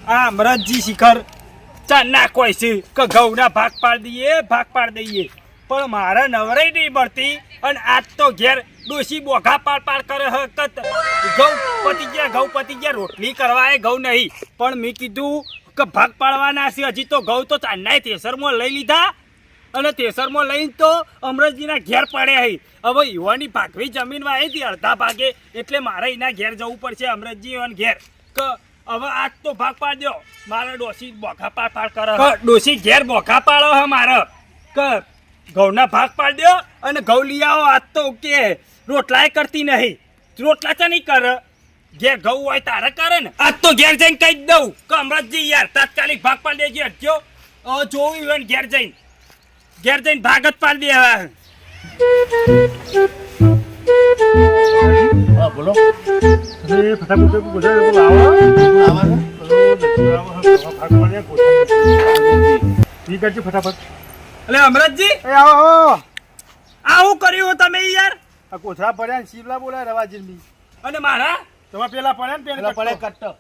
આ અમરતજી શિખર ચાર ના કોઈ છે કે ઘઉંના ભાગ પાડી દઈએ પણ મારે નવરાઈ નહીં મળતી અને આજ તો ઘેર ડોશી બોઘા પાડ કરે ઘઉં પતી ગયા રોટલી કરવા એ ઘઉં નહીં પણ મેં કીધું કે ભાગ પાડવાના છે હજી તો ઘઉં તો ચાંદનાય તેસરમાં લઈ લીધા અને તેસરમાં લઈને તો અમરતજીના ઘેર પડ્યા હઈ હવે યુવાની ભાગવી જમીનમાં આવી હતી અડધા ભાગે એટલે મારે એના ઘેર જવું પડશે અમરતજી અને ઘેર કે હવે આજ તો ભાગ પાડ દો મારે ડોશી બોઘા પાડ કરે ડોશી ઘેર બોઘા પાડો હે મારે કે ઘઉંના ભાગ પાડ દો અને ઘઉં લઈ આવો આજ તો કે રોટલાય કરતી નહીં રોટલા તો નહીં કરે ઘેર ઘઉં હોય તારે કરે ને આજ તો ઘેર જઈને કહી દઉં કે અમરતજી યાર તાત્કાલિક ભાગ પાડ દેજો હટજો જોવું હોય ને ઘેર જઈને ભાગ જ પાડી દે હવે બોલો ફટાફટ અલે અમરતજી આવો આવું કર્યું તમે યાર આ કોથળા પડ્યા શીવલા બોલાય રવાજી અને મારા તમે પેલા પડ્યા ને પેલા કટ્ટો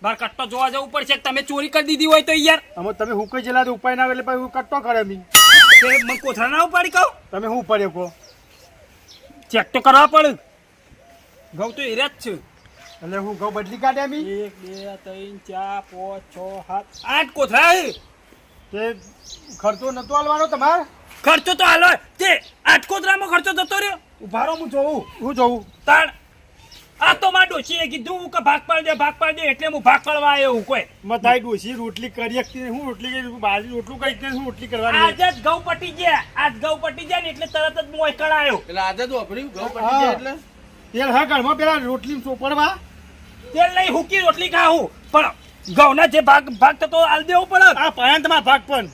બાર કટ્ટો જોવા જવું પડશે તમે ચોરી કરી દીધી હોય તો યાર અમે તમે હું કઈ જેલા ઉપાય ના એટલે પછી હું કટ્ટો કરે મી મને કોથળા ના ઉપાડી કહું તમે હું પડ્યો કહો ચેક તો કરવા પડે ઘઉં તો એરિયા જ છે એટલે હું ઘઉં બદલી કાઢ્યા મી 1 2 3 4 5 6 7 8 કોથળા તે ખર્ચો નતો આલવાનો તમારે ખર્ચો તો હાલો તે 8 કોથળામાં ખર્ચો જતો રહ્યો ઉભારો હું જોઉં તાણ આ તો માં ડોશીએ કીધું કે ભાગ પાડ દે એટલે હું ભાગ પાડવા આવ્યો હું કોઈ મતાઈ ડોશી રોટલી કરી શકતી હું રોટલી કરી બાજરી રોટલું કરી કે હું રોટલી કરવાની આજ જ ઘઉં પટી ગયા ને એટલે તરત જ મોય કળાયો એટલે આજે તો વાપર્યું ઘઉં પટી ગયા એટલે તેલ હા ઘરમાં પેલા રોટલી ચોપડવા તેલ લઈ હુકી રોટલી ખાવું પણ ઘઉંના જે ભાગ થતો આલ દેવો પડે આ પાયા તમારા ભાગ પણ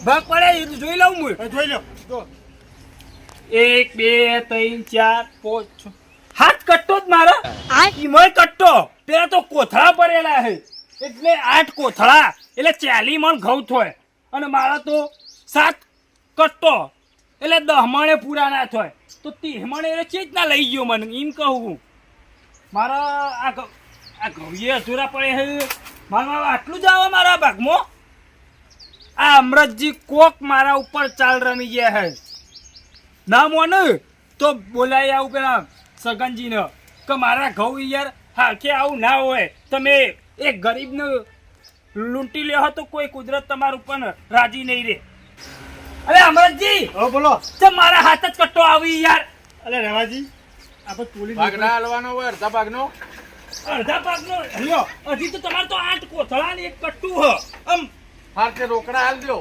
ભાગ પડે એ જોઈ લઉં હું જોઈ લો તો 1 2 3 4 5 6 હાથ કટ્ટો જ મારો ઈમોય કટ્ટો પેલા તો કોથળા ભરેલા હે એટલે 8 કોથળા એટલે 40 મણ ઘઉં થાય અને મારા તો 7 કટ્ટો એટલે 10 મણે પૂરા ના થાય તો 30 મણે એટલે ચેજ ના લઈ ગયો મને એમ કહું મારા આ ઘઉંએ અધૂરા પડે હે મારા આટલું જ આવે મારા ભાગમાં આ અમરતજી કોક મારા ઉપર ચાલ રમી ગયા હે ના મોને તો બોલાય આવું પેલા સગનજીને કે મારા ઘઉં યાર હાકે આવું ના હોય તમે એક ગરીબને લૂંટી લ્યો તો કોઈ કુદરત તમારા ઉપર રાજી નહીં રે અરે અમરતજી બોલો તો મારા હાથ જ કટ્ટો આવી યાર અરે રવાજી આપણે ટોલી ભાગ ના હાલવાનો હોય અડધા ભાગનો લ્યો હજી તો તમારે તો 8 કોથળા ને એક કટ્ટું હ આમ હાર તે રોકડા હાલ દો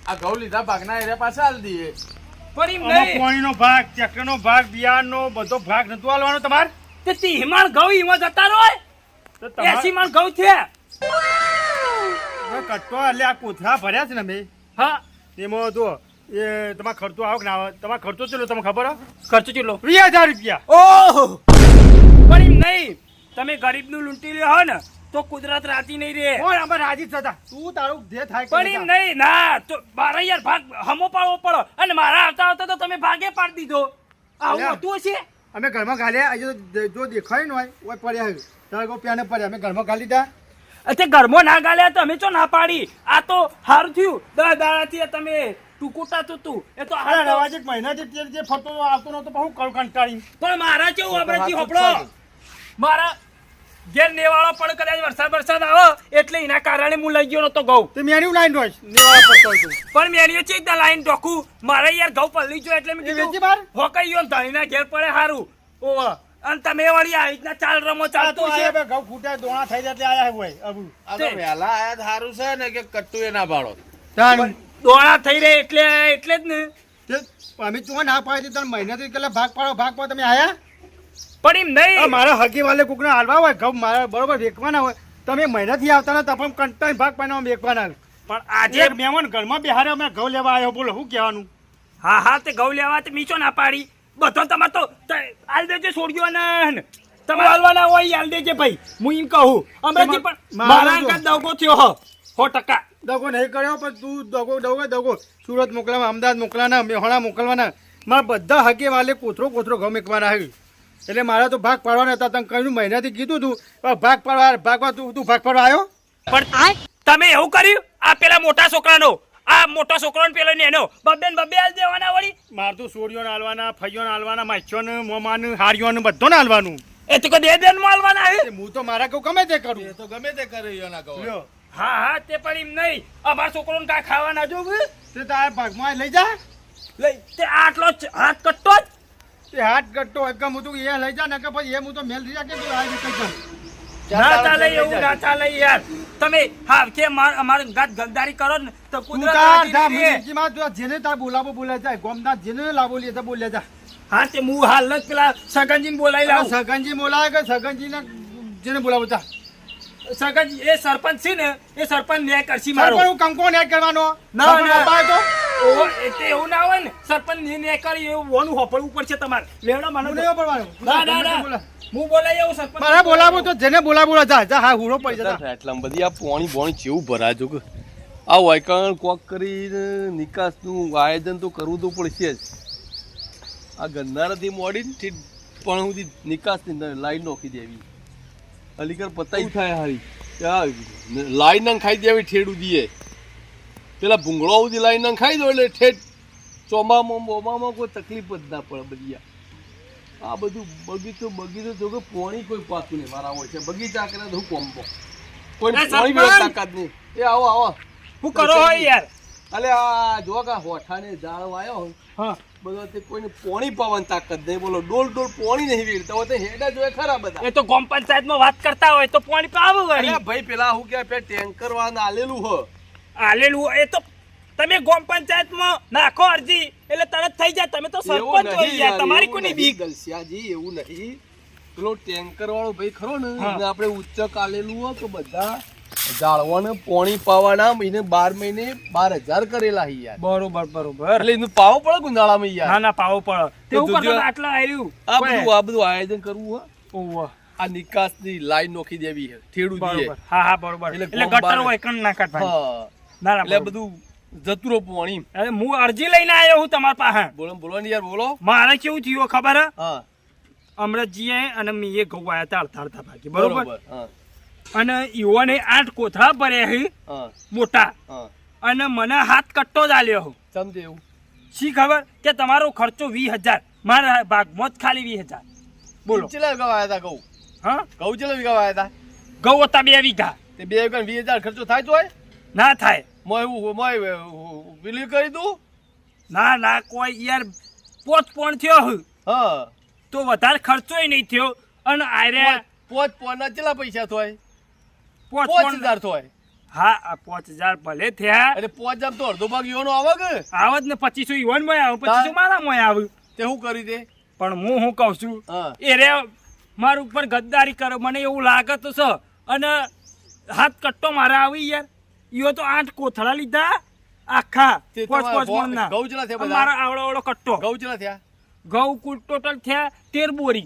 આ ઘઉં લીધા ભાગના એરિયા પાસે હાલ દઈએ પણ એમ આમાં નહીં પાણીનો ભાગ ટ્રેક્ટરનો ભાગ બિયારણનો બધો ભાગ નતો આલવાનો તમારે તે 30 મણ ઘઉં એમાં જતા રહો તો 80 મણ ઘઉં થયા કટ્ટો એટલે આ કોથળા ભર્યા છે ને મેં હા એમાં તો એ તમારે ખર્ચો આવો કે ના આવે તમારે ખર્ચો ચલો તમને ખબર હો ખર્ચો કેટલો 20,000 રૂપિયા ઓહો પણ એમ નહીં તમે ગરીબનું લૂંટી લ્યો હો ને તો કુદરત રાજી નહીં રે કોણ આપણે રાજી થતા તું તારું જે થાય પણ એમ નહીં ના તો મારા યાર ભાગ હમો પાડવો પડો અને મારા આવતા તો તમે ભાગે પાડી દીધો આવું હતું હશે અમે ઘરમાં ગાલ્યા આજે જો દેખાય ને હોય પડ્યા હોય તારે કોઈ પ્યાને પડ્યા અમે ઘરમાં ગાલી દીધા તે ઘરમાં ના ગાલ્યા તો અમે ચો ના પાડી આ તો સારું થયું 10 દાડાથી તમે ટુકુટા તું એ તો અરે રવાજ એક મહિનાથી તેલ જે ફરતો આવતો નતો પણ હું કરું કંટાળી પણ મારા કેવું અમરતજી હોપડો મારા ઘેર નેવાળો પણ કદાચ વરસાદ આવે એટલે એના કારણે હું લઈ ગયો નતો ઘઉં તે મેન્યુ લાઈન હોય નેવાળો પડતો હોય પણ મેળ્યો છે ત્યાં લાઈન ટોકું મારે યાર ઘઉં પલ્લી ગયો એટલે મેં વેચી કીધું બાર હોકાઈ ગયો ધણીના ઘેર પડે સારું ઓવા અને તમે વળી આ રીતના ચાલ રમો ચાલતું છે ઘઉં ફૂટ્યા દોણા થઈ જાય એટલે આયા હોય અબુ આ તો વહેલા આયા સારું છે ને કે કટ્ટુ એ ના પાડો દોણા થઈ રહે એટલે જ ને અમે તું ના પાડી તને મહિનાથી કેટલા ભાગ પાડો તમે આયા પણ એમ નહીં મારા હગી વાલે કોકને હાલવા હોય ઘઉં મારા બરોબર વેકવાના હોય તમે મહિનાથી આવતા ને તમે કંટાળી ભાગ પાડવા વેકવાના પણ આજે મહેમાન ઘરમાં બેહારે અમે ઘઉં લેવા આવ્યો બોલો શું કહેવાનું હા તે ઘઉં લેવા તે મીચો ના પાડી બધો તમારે તો હાલ દેજે છોડ્યો ને તમે હાલવાના હોય હાલ દેજે ભાઈ હું એમ કહું અમરતજી પણ મારા અંગત દગો થયો 100% દગો નહીં કર્યો પણ તું દગો સુરત મોકલવા અમદાવાદ મોકલવાના મેહોણા મોકલવાના મારા બધા હગે વાલે કોથરો ઘઉં મેકવાના આવ્યું એટલે મારા તો ભાગ પાડવાના હતા તને કહ્યું મહિનાથી કીધું તું ભાગ પાડવા તું ભાગ પાડવા આવ્યો પણ તમે એવું કર્યું આ પેલા મોટા છોકરાનો આ મોટો છોકરો ને પેલો નેનો બબ્બે ને બબ્બે આલ દેવાના વળી માર તો સોડિયોને હાલવાના ફઈયોને હાલવાના માછોને મોમાને હારિયોને બધોને હાલવાનું એ તો કદી દેન માલવાના હે હું તો મારા કહું ગમે તે કરું એ તો ગમે તે કરે યોના કહો લ્યો હા હા તે પણ એમ નહીં અમારા છોકરો ને કાંઈ ખાવા ના જોવું તે તારા ભાગમાં લઈ જા લઈ તે આટલો જ હાથ કટ્ટો જ તે હાથ ગટ્ટો હોય કે હું તો એ લઈ જા ને કે પછી એ હું તો મેલ થઈ જા કે તું આ રીતે કર ના ચાલે એવું ના ચાલે યાર તમે હા કે અમારે ગાત ગંદારી કરો ને તો તું કુદરત તાર રાજી જા નહીં રહે. મુજીમાં તું જેને તાર બોલાવો બોલે જાય ગોમના જેને લાવો લે તો બોલે જા હા તે હું હાલ જ પેલા સગનજીને બોલાવી લાવું સગનજી બોલાવે કે સગનજીને જેને બોલાવો જા સગનજી એ સરપંચ છે ને એ સરપંચ ન્યાય કરશી મારો પણ હું કંકો નેટ કરવાનો ના, સરપંચ ના. અપાય તો ઓહો એ તે એવું ના હોય ને સરપંચ ન્યાય કરી એવું વોનું હોપડવું પડશે તમારે લેવડા હું મને નહીં પડવાનું ના ના ના હું બોલાવી આવું સરપંચ મારે બોલાવો તો જેને બોલાવો જા જા હા હુરો પડી જતા એટલા બધી આ પોણી બોણી ચેવું ભરાય જો કે આ વાયકણ કોક કરીને નિકાસનું આયોજન તો કરવું તો પડશે જ આ ગંધારાથી મોડીને પણ સુધી નિકાસની લાઈન નોખી દેવી અલીગઢ પતાઈ થાય હારી ત્યાં લાઈન ના ખાઈ દેવી ઠેડ ઉદીએ પેલા ભૂંગળો સુધી લાઈન ના ખાઈ દો એટલે ઠેઠ ચોમામાં બોમામાં કોઈ તકલીફ જ ના પડે બધી આ બધું બગીચો જો કે પોણી કોઈ પાતું નહીં મારા હોય છે બગીચા કરે તો હું કોમ્બો કોઈ એ પોણી સરપંચ! બી તાકાત નહીં એ આવો શું કરો હોય યાર અલે આ જો કે હોઠાને ઝાડ વાયો હા બધો તે કોઈને પોણી પાવાની તાકાત નહીં બોલો ડોલ પોણી નહીં વેડતા હોય તો હેડા જોયે ખરા બધા એ તો ગામ પંચાયતમાં વાત કરતા હોય તો પાણી પાવું વળી અરે ભાઈ પેલા હું કે પે ટેન્કર વાળાને આલેલું હ આલેલું એ તો તમે ગામ પંચાયતમાં નાખો અરજી એટલે તરત થઈ જાય તમે તો સરપંચ હોય યાર તમારી કોની બીક ગલસિયાજી એવું નહીં પેલો ટેન્કર વાળો ભાઈ ખરો ને હા. એને આપણે ઉચ્ચક આલેલું હોય તો બધા ઝાડવાને પોણી પાવાના મહિને 12 મહિને 12,000 કરેલા હી યાર બરોબર એટલે એનું પાવો પડે ગુંદાળામાં યાર ના ના પાવો પડે તેવું દૂધિયા- કરતા આટલા આવ્યું આ બધું આયોજન કરવું હે ઓહો આ નિકાસની લાઈન નોખી દેવી છે ઠેડું દીએ બરોબર હા હા બરોબર એટલે એટલે ગોમ ગટર બાર- હોય કણ ના કાઢવાની હા ના ના એટલે બરોબર. બધું જતુરો પોણી અરે હું અરજી લઈને આવ્યો હું તમારા પાસે બોલો ને યાર બોલો મારે કેવું થયું ખબર હે હા અમરતજીએ અને મીએ ઘઉં આયા તા અડધા ભાગી બરોબર હા અને ઈવોને 8 કોથળા ભર્યા છે હા મોટા હા અને મને હાથ કટ્ટો જ આલ્યો સમજે એવું શી ખબર કે તમારો ખર્ચો 20,000 મારા ભાગમાં જ ખાલી 20,000 બોલો ચેલા વીઘા વાયા હતા ઘઉં હા ઘઉં ચેલા વીઘા વાયા હતા ઘઉં હતા 2 વીઘા તે 2 વીઘા 20,000 ખર્ચો થાય તો હોય ના થાય મોય વિલી કરી દઉં ના ના કોઈ યાર પોચ પોણ થયો હું હા તો વધારે ખર્ચોય નહીં થયો અને આરે પોના ચેલા પૈસા થાય પોચ 5,000 થાય હા આ 5,000 ભલે થયા એટલે 5,000 તો અડધો ભાગ યોનો આવે કે આવત ને 2500 ઈવન માં આવે 2500 મારા માં આવે તે શું કરી દે પણ હું કહું છું હા એ રે મારા ઉપર ગદ્દારી કરે મને એવું લાગે તો છે અને હાથ કટ્ટો મારા આવી યાર ઈયો તો 8 કોથળા લીધા આખા તે પોચ તમારા પોચ મણના. ઘઉં ચેલા થયા બધા? મારા આવડો આવડો કટ્ટો ઘઉં ચેલા થયા ઘઉં કુલ ટોટલ થયા 13 બોરી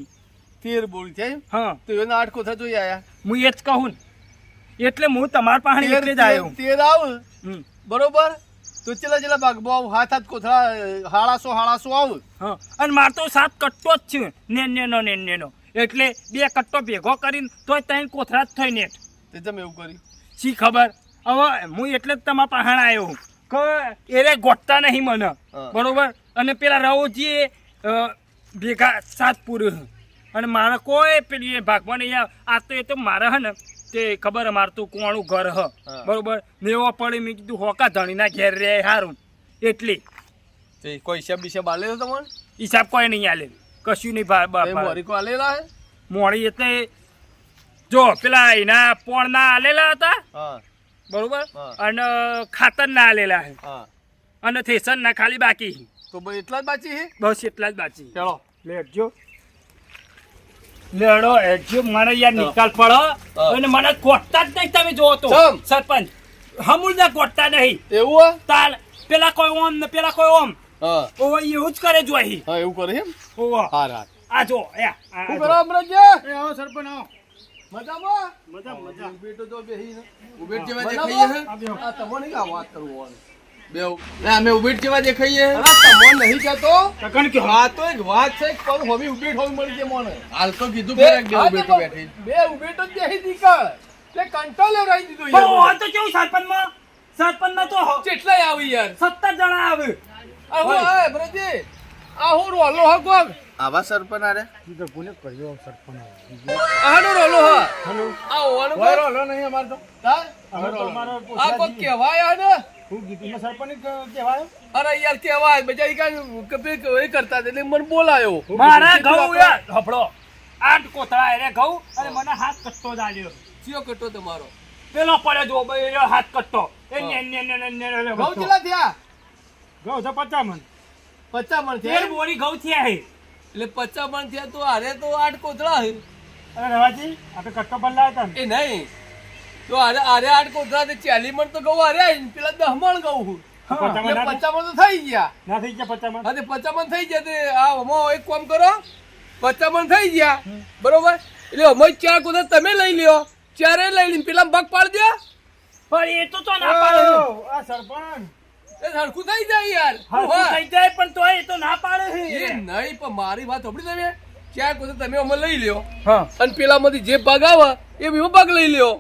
13 બોરી થયા એમ? હા તો એના 8 કોથા જોઈ આયા હું એ જ કહું ને. એટલે હું તમારા પાસે એટલે જ આવ્યો 13 આવ હમ. બરોબર તો ચેલા ભાગ બહુ હાથ કોથળા 750 આવ હા અને માર તો 7 કટ્ટો જ છે નેનો એટલે 2 કટ્ટો ભેગો કરીને તોય 3 કોથળા જ થઈ નેટ તે તમે એવું કર્યું શી ખબર હવે હું એટલે જ તમારા પાસે આવ્યો કે એરે ગોઠતા નહીં મને હા. બરોબર અને પેલા રવોજીએ ભેગા 7 પૂરું અને મારે કોઈ પેલી ભાગમાં નહીં આવે. આ તો એ તો મારે હે ને તે ખબર હે મારે તો કોણું ઘર હ હા. બરોબર મેવો પડે મેં કીધું હોકા ધણીના ઘેર રે સારું એટલી તે કોઈ હિસાબ આલેલો તમારે હિસાબ કોઈ નહીં આલે કશું નહીં તે મોરી કો આલેલા હે મોડી એટલે જો પેલા એના પોણના આલેલા હતા હા બરોબર હા. અને ખાતરના આલેલા છે હા અને થેસરના ખાલી બાકી છે. તો ભાઈ એટલા જ બાકી હે બસ એટલા જ બાકી છે. ચલો લેજો લેડો એજો મને યાર નિકાલ પડો હા. અને મને કોટતા જ નહીં તમે જોવો તો ચમ. સરપંચ હમુલના કોટતા નહીં એવું હે તાલ પેલા કોઈ ઓમ ને પેલા કોઈ ઓમ હા ઓવો એવું જ કરે જો અહીં હા એવું કરે એમ ઓવો હાર આ જો આ શું જો. કરો અમરજી એ આવો સરપંચ આવો મજામાં મજા ઉભેટો તો બેહીને ઉભેટ જેવા દેખાઈએ હે આ તમને કા વાત કરવું બેવ ના અમે ઉભેટ જેવા દેખાઈએ હે અરે તમને નહીં કહેતો ટકણ કે આ તો એક વાત છે પણ હોવી ઉભેટ હોવી મળી છે મને હાલ તો કીધું ફેર એક બે ઉભેટો બેઠી બે ઉભેટો જ બેહી દીકર તે કંટ્રોલ લેવડાવી દીધો પણ યાર. હોય તો કેવું સરપંચમાં તો કેટલાય આવી યાર 17 જણા આવે. આ હું આ બ્રજી આ હું રોલો હા કોક આવા સરપંચ આરે તું તો કોને કર્યો સરપંચ આનો રોલો હા હલો આ ઓવાનો કોઈ રોલો નહીં અમાર તો તાર હવે તો અમારો આ પોતાજી- કોક કહેવાય આ ને હું ગીતીમાં સરપંચ કહેવાય અરે યાર કહેવાય બજાઈ કા કપે એ કરતા હતા એટલે મને બોલાયો મારા ઘઉં યાર હપડો 8 કોથળા એને ઘઉં અને મને હાથ કટ્ટો જ આલ્યો. ચિયો કટો તમારો પેલો પડ્યો જો ભાઈ હાથ કટ્ટો એ ને ઘઉં કેટલા થયા ગયો છે 50 મણ 50 મણ 13 થયા બોરી ઘઉં થયા હે. એટલે 50 મણ થયા તો હારે તો 8 કોથળા હે અરે રવાજી આપણે કટ્ટો બદલાયા હતા ને એ નહીં તો હારે 8 કોથળા તે 40 મણ તો ઘઉં હારે આઈને પેલા 10 મણ ઘઉં હું હા. એટલે 50 મણ તો થઈ ગયા ના થઈ ગયા 50 મણ હા તે 50 મણ થઈ ગયા તે આ હમો એક કામ કરો 50 મણ થઈ ગયા બરોબર એટલે હમો 4 કોથળા તમે લઈ લ્યો ચારે લઈ લઈને પેલા ભાગ પાડી દો પણ એ તો ના પાડે. ઓ, આ સરપંચ એ સરખું થઈ જાય યાર હરખું થઈ જાય પણ તોય એ તો ના પાડે એ છે. નહીં પણ મારી વાત સાંભળી તમે ચાર કોથળા તમે અમે લઈ લ્યો હા અને પેલામાંથી જે ભાગ આવે એ બીજો ભાગ લઈ લ્યો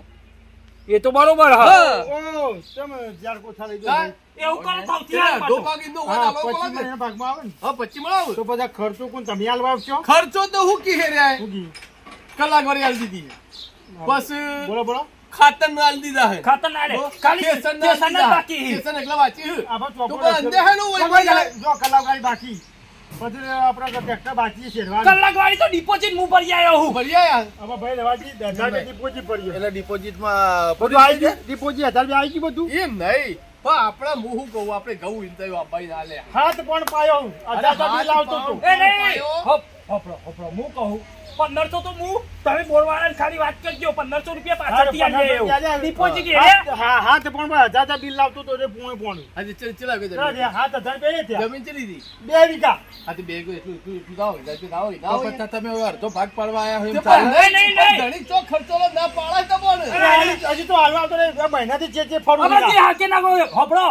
એ તો બરોબર હા. હા ઓ તમે જાર કોઠા લઈ હા. દો એવું કરે સૌથી પેલા હાલ અડધો પાછો. ભાગ એનો હા હોય, 25 આલો મણ એના ભાગમાં આવે ને હા 25 મળાવો તો બધા ખર્ચો કોણ તમે હાલવા આવશો ખર્ચો તો હું કી રહ્યા શું કી? કલાક વાળી આલી દીધી બસ બોલો બોલો ખાતર ના આલી દીધા હે ખાતર ના લે. ખાલી કેસર ના કેસર આલી ના દીધા. બાકી છે. કેસર એકલા વાંચી હે. આમાં તો ચોપડો પણ અંધે હેનું હોય ચોપડો ભાઈ? જો કલાક ગાડી બાકી પછી આપણા ટ્રેક્ટર બાકી છે શેરવાની કલાક વાળી તો ડિપોઝિટ હું ભરી આવ્યો હું. ભરી આયા આમાં ભાઈ રવાજી 1000 ડિપોઝિટ પડી એટલે ડિપોઝિટમાં બધું આવી ગયું ડિપોઝિટ 1000 રૂપિયા આવી ગયું બધું એમ નહીં પણ આપણા મું કહું આપણે ઘઉં ઈંતાયું આપાઈ ના લે હાથ પણ પાયો હું 1000 રૂપિયા લાવતો તો એ નહીં પાયો. હપડો હું કહું 1500 તો હું તમે બોલવાળાને ખાલી વાત કરજો 1500 રૂપિયા પાછળથી આલી આવ્યો. ડિપોઝિટ એ રે. હા હાથ પણ 1000 બિલ લાવતો તો પોણે આજે ચલા ગયો હાથ 1000 રૂપિયા થયા જમીન ચલી હતી 2 વીઘા આ તો બે ગયો એટલું દાવ ના હોય તો પછી તમે હવે અડધો ભાગ પાડવા આયા હોય એમ તે ચાલે? પણ નહીં, નહીં. ધણી ચોક ખર્ચો ના પાડાય તો બોલ હજી તો હાલવા આવતો નહીં. 2 મહિનાથી જે ફરું હમણાંથી હાકે ના ગયો હપડો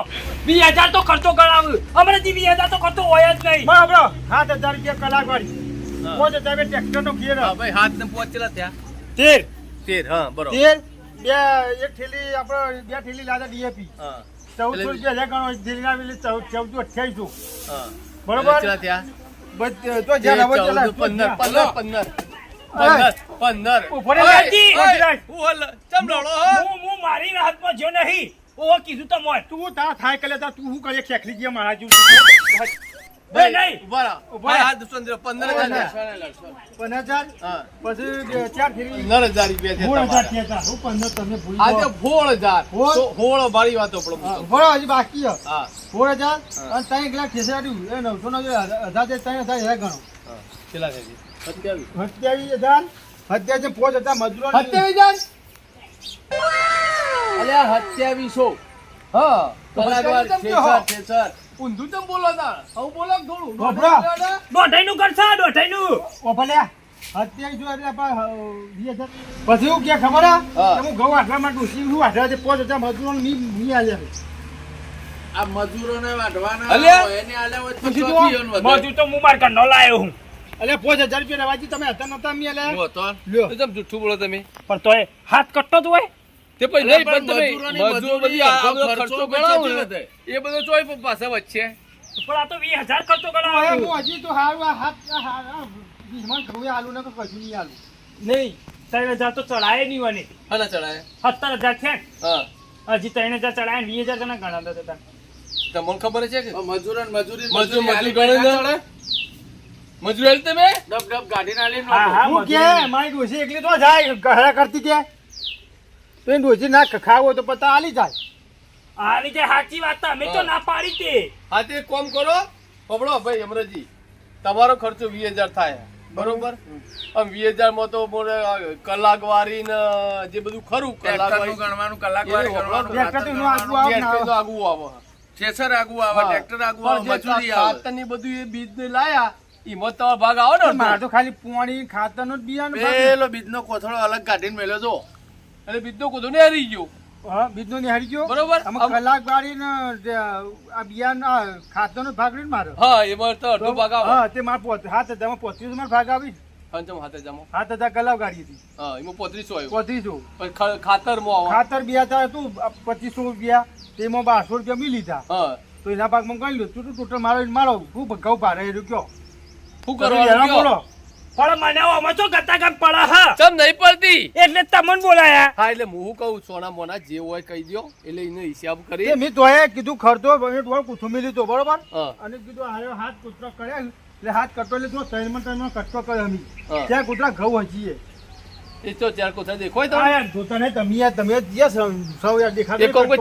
20000 તો ખર્ચો કરાવ હમણાંથી 20000 તો ખર્ચો હોય જ નહીં. બરાબર 7000 રૂપિયા કલાક વાળી 5000 ટ્રેક્ટર નો ઘેર હા ભાઈ હાથ ને પહોંચેલા થયા 13 13 હા બરોબર 13 બે એક થેલી આપણે 2 થેલી લાદા ડીએપી હા 1400 રૂપિયા છે ગણો થેલી ના એટલે 14 2800 હા બરોબર કેટલા થયા બધ તો જ્યાં રવો ચલા 15 ઉભો રે હાજી. ગુજરાત. હું મારી હાથમાં જો નહીં ઓ કીધું તો મોય તું તા થાય કલે તા તું શું કરે ખેખલી ગયા મારા જેવું નહીં નહીં ઉભો રે. 15,000 5000 હા પછી 4 થેલી 15,000 રૂપિયા 16000 થયા તા. હું 15 તમને ભૂલી આજે ગયો. 16,000 તો 16 ભારી વાતો પડો હા, ઉભો રે, હજી બાકી છે હા 16000 અને 3 ગ્લાસ ઠેસરાડ્યું એ 900 નો 1000 ગણો કેટલા થઈ 27000 અત્યારે 5000 મજૂરો 27,000 અલ્યા 2700 હા કલાકવાર ઠેસર ઊંધું ચમ બોલો તા હું બોલો થોડું ગભરા. દોઢાઈનું કરશા દોઢાઈનું. ઓ ભલે અત્યારે જો એટલે આપણે 20000 પછી હું કે ખબર હા. કે હું ઘઉં આટલા માટે ઉસી હું આટલા 5000 મજૂરો ની આલ્યા આ મજૂરોને વાઢવાના અલ્યા. હોય, એને આલ્યા હોય તો પછી તો ચોથી એનું વધારે. મજૂર તો હું માર ઘરનો લાયો હું. એટલે 5000 રૂપિયા રવાજી તમે હતા નતા મી આલ્યા જુઓ તો. લ્યો તો ચમ જુઠ્ઠું બોલો તમે પણ તોય હાથ કટ્ટો જ હોય. તે પછી અરે નહીં પણ પણ તમે મજૂરોની મજૂરો બધી મજૂરી, આ આ બધો ખર્ચો ખર્ચો પછી ગણાવો ને, વધે. એ બધો ચોય પણ પાછા વચ્ચે પણ આ તો 20000 ખર્ચો હવે કરાવ્યો. હું હજી તો હારું આ હાથ વિમાન ઘઉં આલુ ને કશું નહીં આલુ નહીં 3000 તો ચડાય નહીં મને. હાલા ચડાય 17000 થયા. હા હજી 3000 ચડાય 20000 કના ગણાતા હતા. તમને ખબર છે કે પણ મજૂરોને મજૂરી મજૂર આલી ગણે ના ને? ચડે? મજૂર આલી તમે ડબ ડબ ગાડીને આલીને હા, નહોતું. હા. હું કે મારી ડોસી એકલી તો જાય ઘરા કરતી કે તો એ ડોસી ના ખાવો તો પતા આલી જાય આની જે સાચી વાત અમે તો હા. ના પાડી તે. હા તે એક કામ કરો પકડો ભાઈ અમરજી તમારો ખર્ચો 20,000 થાય બરોબર આમ 20,000 માં તો મોરે કલાક વારી ને જે બધું ખરું કલાક ટ્રેક્ટરનું વારી ગણવાનું, કલાકવારી ગણવાનું, ટ્રેક્ટરનું ખાતર આગું ગણવાનું, આવે ને આગું આવે થ્રેસર આગું આવે, હા. ટ્રેક્ટર આગું આવે, પણ જે મજૂરી આવે. ખાતરની બધું એ બીજ ને લાયા એમાં તમારો ભાગ આવે ને મારે અડધો. તો ખાલી પોણી ખાતર નું બિયાનું પેલો બીજનો કોથળો અલગ કાઢીને મેલ્યો જો. એટલે બીજનો કૂદો ને હારી ગયો હા બીજનો નિહાળી ગયો બરોબર આમાં કલાક વાળી ને આ બિયાન ખાતર નો ભાગ રહ્યો ને મારો હા એમાં તો અડધો ભાગ આવે હા તે મારે 7000 માં 35 મારો ભાગ આવી પંચમ 7000 માં 7,000 કલાવ ગાડી હતી. હા એમાં 3500 આવ્યું 3500. પછી ખાતરમાં આવા ખાતર બિયાતા હતું 2500 રૂપિયા, તેમાં 1200 રૂપિયા મેં લીધા. હા તો એના ભાગમાં ગણી લો ટોટલ મારો હું ઘઉં ભારે એ રૂપિયો શું કરવાનું બોલો. પણ મને આમાં તો ગતાગમ પડે હા ચમ નહીં પડતી એટલે તમને બોલાયા. હા એટલે હું કહું સોના મોના જે હોય કહી દ્યો એટલે એનો હિસાબ કરી તે મેં તોય કીધું ખર્ચો મને થોડો કુથુંબી લીધો બરોબર, હા અને કીધું આયો હાથ કૂતરો કર્યા એટલે હાથ કટો લીધો ત્રણ કટકો કર્યો અમે. હા. ત્યાં કૂતરા ઘઉં હજીએ. એ તો ચાર કોથા દેખોય હા તો યાર જોતા નહીં તમે યાર, તમે જ્યાં સૌ યાર દેખાડો એક કોઈ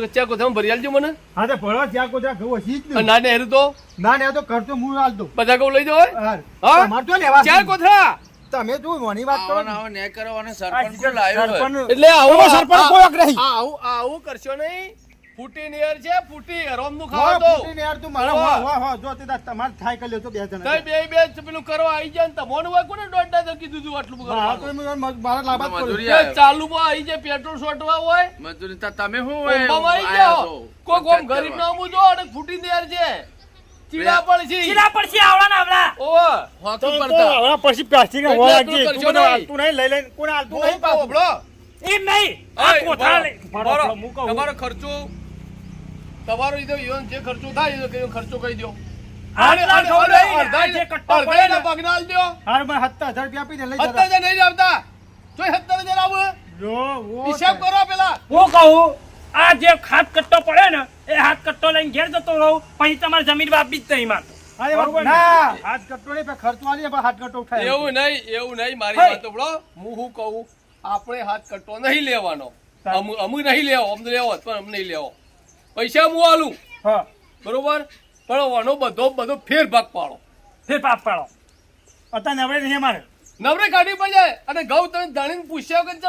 ચાર કોથામાં ભરી આલજો મને હા તો ભરો ત્યાં કૂતરા ઘઉં હજી જ અને નહીં. ના ને હેરું તો ના ને તો ખર્ચો હું આલ દઉં. બધા કહું લઈ જાઓ હા. હા? તમારે તો લેવા ચાર છે. કોથા તમે તું મોની વાત કરો ને. ન્યાય કરો અને આ સરપંચ કોણ લાવ્યો હોય? સરપંચ- એટલે આવું સરપંચ કોઈ હક નહીં. આવું કરશો નહીં. ફૂટી નિયર છે ફૂટી હરોમ નું વાહ, ખાવા દો ફૂટીને યાર તું મારા વાહ. વાહ, વાહ, જો તે તાર તમારે થાય કરી લ્યો તો બે જણા. તઈ બે પેલું કરવા આવી જાય ને તમોનું હોય કોને દોડતા તો કીધું તું આટલું હા, તો કરવાનું. એમ મારા લાભાત કરું. મજૂરી એ ચાલુમાં આવી જાય પેટ્રોલ છોટવા હોય મજૂરી તો તમે શું ઓંબામાં આવી આયા જાઓ. છો? કોઈ ગોમ ગરીબ ના આમું જો અને ફૂટી નિયર છે ચીડા પડશે ચીલા પડશે આવડા ને આવડા. ઓવા હોતું તો પડતા. હવે પછી પ્લાસ્ટિક ના એટલે હોય એટલું તું કરશો બધું નહીં. હાલતું નહીં, લઈ લઈને કોને હાલતું હું નહીં કહું પાછું. બળો એમ નહીં આ ઓય, કોથળા બળો, લઈ- બળો, બળો. હું કહું. તમારો ખર્ચો તમારો ઈ તો ઈવન જે ખર્ચો થાય એ ખર્ચો કહી દો આટલા ઘઉં લઈને આ જે કટ્ટો પડે ને, પગના આલ દો હાર મને 7,000 રૂપિયા આપીને લઈ જતા. 7000 નહીં આવતા જોઈ 7000 આવું જો, વો હિસાબ થાય. કરો પેલા હું કહું આ જે હાથ કટ્ટો પડે ને એ હાથ કટ્ટો લઈને ઘેર જતો રહું પછી તમારે જમીન વાપી જ નહીં માર. અરે બરોબર ને? ના, હાથ કટ્ટો નહીં, પણ ખર્ચો આલીએ, પણ હાથ કટ્ટો ઉઠાય. એવું નહીં મારી હે. વાત બળો હું શું કહું આપણે હાથ કટ્ટો નહીં લેવાનો અમુ નહીં લેવો અમને લેવો પણ અમને નહીં લેવો પૈસા હું આલું હા બરોબર પણ આનો બધો ફેર ભાગ પાડો ફેર પાપ પાડો. અત્યારે નવરે નહીં અમારે. નવરે કાઢી પડી જાય અને ઘઉં તમે ધણીને પૂછ્યા વગર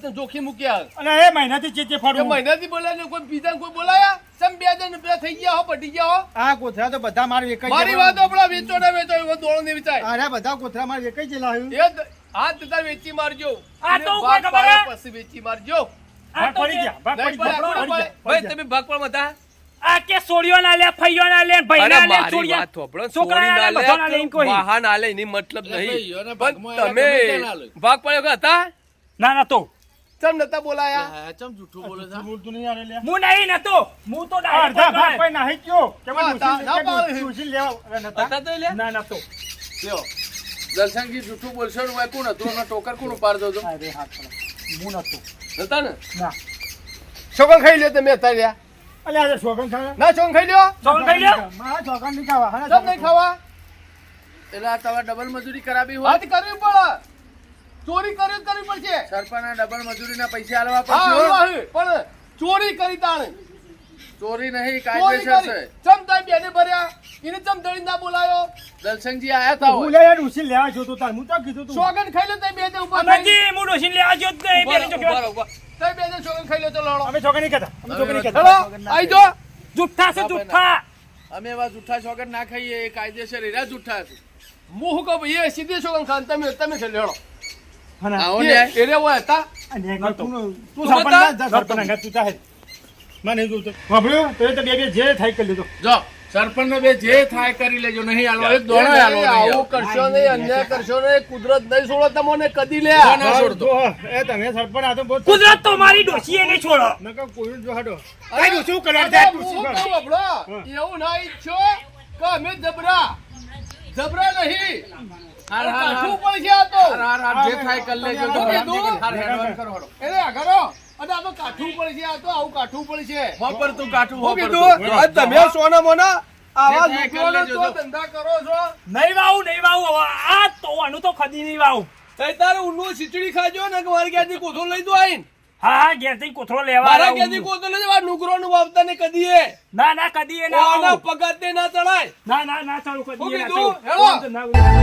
ચમ જોખી મૂક્યા અને એ મહિનાથી ચેચે કે ફરવું. મહિનાથી બોલાય કોઈ બીજા કોઈ બોલાયા ચમ 2000 રૂપિયા થઈ ગયા હો પટી ગયા હો આ કોથળા તો બધા મારે એક જ મારી છે. વાત આપડા વેચો ને વેચો એવો દોડો ને વિચાર અરે બધા કોથળા મારે એક જ લાવ્યું. એ હાથ જતા વેચી મારજો આ તો અને કોઈ ભાગ ખબર હે? પાડો પછી વેચી મારજો આ ભાગ તો પડી જે- ગયા, ભાગ નહીં પડી પડે, ગયા, નહીં પડી પડે. ગયા, ભાઈ પડી તમે ભાગ પણ હતા આ કે સોડિયો ના લે ફૈયો ના લે ભાઈ ના લે મારી છોડિયા વાત હોભળો, છોકરા સોરી ના ના લે બધા ના લે, લે કોઈ વાહન આલે એની મતલબ ભાઈ, નહીં યોને પણ ભાગમાં તમે ગમે તે ના લે. ભાગ પડ્યો કે હતા ના ના તો ચમ નતા બોલાયા હા, ચમ જૂઠું બોલે છે? બોલતું નહીં યાર લે. હું નહીં નતો હું તો આ અડધા ભાગ ડાયરેક્ટ પછી નાહી ગયો. કે હા, મને ડોશી ના કે પાડે. ડોશી લેવા. અરે નતા. હતા તો લે ના નતો લ્યો. દર્શનજી જૂઠું બોલશો ને ઓય કોણ હતું? એનો ટોકર કોણ ઉપાડતો હતો? અરે હાથ પડે. હું નતો. હતા ને ના. છોકન ખાઈ લે તમે હતા રહ્યા અલે આજે શોખન ખાવા. ના છોકન ખાઈ લ્યો છોકન ખાઈ લ્યો? મારા છોકરા નહીં ખાવા. હા, ચમ નહીં ખાવા એટલે આ તમારે ડબલ મજૂરી કરાવી હોય હાથ કરવી પડે ચોરી કરી જ કરવી પડશે સરપંચના ડબલ મજૂરીના પૈસા આલવા હા પડશે હો. વાહ, પણ ચોરી કરી તાણે ચોરી નહીં, ચોરી કાયદેસર કરી છે. ચમ તાય બેને ભર્યા એને ચમ દળી ના બોલાયો દર્શનજી આયા તા હું હોય. લે યાર ડોશી લેવા જોતો તાર. હું તો કીધું તું. સોગન ખાઈ લો તઈ બે જણ ઉભા અમરજી હું ડોશીને લેવા જ્યો જ નહીં પેલી જો ઉભા રહો, ઉભા. તઈ બે જણ સોગન ખાઈ લો તો લડો અમે છોકરા નહીં ખાતા. અમે છોકરા નહીં હેલો ખાતા. આઈ જો જુઠ્ઠા છે જુઠ્ઠા અમે એવા જૂઠા છોકર ના ખાઈએ, એ કાયદેસર એરા જૂઠા છે. હું કહું ભાઈ એ સીધી સોગન ખાન તમે ખેલ લડો હા, ના. આવો એ ને. એરે હોય હતા અને એક તું તું સરપંચ બતા? ના જા, સરપંચ ના તું ચાહે. મને નહીં જોતું. વાપર્યું? તો એ તો બે જે થાય કરી લીધો. જો સરપંચ બે જે થાય કરી લેજો, નહીં આલો એક દોડો આલો નહીં આવું આવો. કરશો નહીં અન્યાય કરશો નહીં કુદરત નહીં છોડો તમને કદી લે ના, ના. છોડતો. જો, એ તમે સરપંચ આ તો બહુ કુદરત તો મારી ડોશીએ નહીં છોડો નકર કોઈ જો હાડો. અરે, આ ડોશી કરવા અરે, જાય, હું ડોશી કહું કરવા. હમણાં, એવું ના ઈચ્છો કે અમે જબરા નહીં હાર, હાર, હાર. કાઠું પડશે આ તો હાર, હાર, હાર, જે થાય કરી લેજો. હું તમે કીધું? હાર, હેડવાન કરો, હેડો. એને આગળ અને આ તો કાઠું પડશે આ તો આવું કાઠું પડશે હોપર તું કાઠું, હું હોપર કીધું તું. આ તમે સોના મોના આવા જે થાય કરી દુકાનો લેજો તો તો. ધંધા કરો છો નહીં વાવું નહીં વાવું હવે આ તો આનું તો કદી નહીં વાવું તઈ તારે ઊંડું ખીચડી ખાજો ને કે મારી ક્યાંથી કોથો લઈ દો આઈન હા હા ઘેરથી કોથળો લેવા મારા આવું. ક્યાંથી કોથો લઈ જવા નુગરો નું વાવતા ને કદી એ ના ના કદી એ ના ઓના આવું. પગાર તે ના ચડાય ના ના ના ચાલુ કદી હું એ ના કીધું? ચાલુ. હેલો. ના, ના.